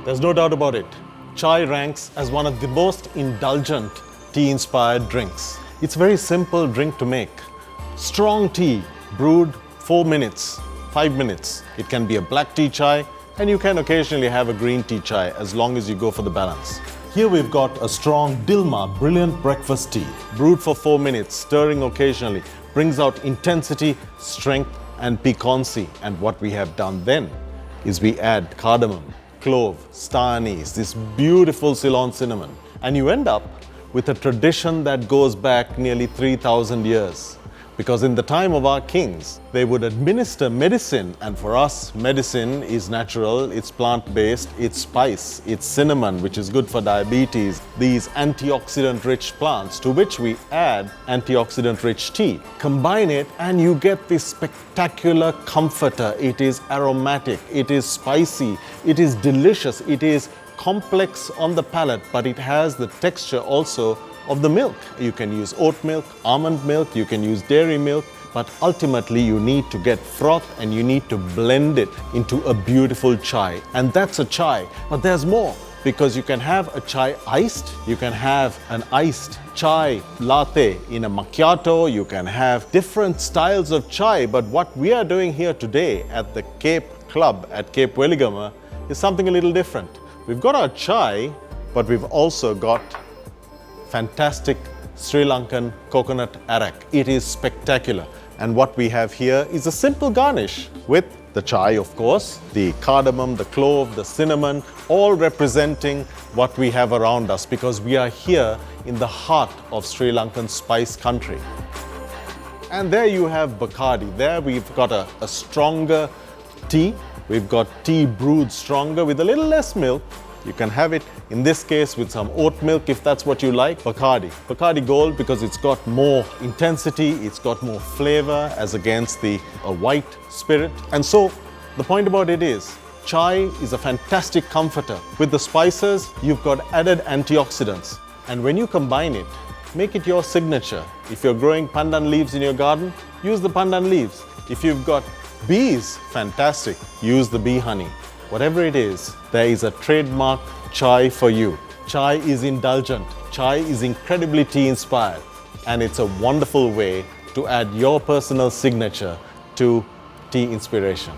There's no doubt about it. Chai ranks as one of the most indulgent tea-inspired drinks. It's a very simple drink to make. Strong tea, brewed 4 minutes, 5 minutes. It can be a black tea chai, and you can occasionally have a green tea chai as long as you go for the balance. Here we've got a strong Dilmah Brilliant Breakfast Tea. Brewed for 4 minutes, stirring occasionally, brings out intensity, strength, and piquancy. And what we have done then is we add cardamom, clove, star anise, this beautiful Ceylon cinnamon. And you end up with a tradition that goes back nearly 3,000 years. Because in the time of our kings, they would administer medicine, and for us, medicine is natural, it's plant-based, it's spice, it's cinnamon, which is good for diabetes, these antioxidant-rich plants, to which we add antioxidant-rich tea. Combine it and you get this spectacular comforter. It is aromatic, it is spicy, it is delicious, it is complex on the palate, but it has the texture also of the milk. You can use oat milk, almond milk, you can use dairy milk, but ultimately you need to get froth and you need to blend it into a beautiful chai. And that's a chai. But there's more, because you can have a chai iced, you can have an iced chai latte in a macchiato, you can have different styles of chai. But what we are doing here today at the Cape Club at Cape Weligama is something a little different. We've got our chai, but we've also got fantastic Sri Lankan coconut arak. It is spectacular. And what we have here is a simple garnish with the chai, of course, the cardamom, the clove, the cinnamon, all representing what we have around us, because we are here in the heart of Sri Lankan spice country. And there you have Bacardi. There we've got a stronger tea. We've got tea brewed stronger with a little less milk. You can have it, in this case, with some oat milk if that's what you like. Bacardi. Bacardi Gold, because it's got more intensity, it's got more flavor as against a white spirit. And so, the point about it is, chai is a fantastic comforter. With the spices, you've got added antioxidants. And when you combine it, make it your signature. If you're growing pandan leaves in your garden, use the pandan leaves. If you've got bees, fantastic, use the bee honey. Whatever it is, there is a trademark chai for you. Chai is indulgent. Chai is incredibly tea-inspired. And it's a wonderful way to add your personal signature to tea inspiration.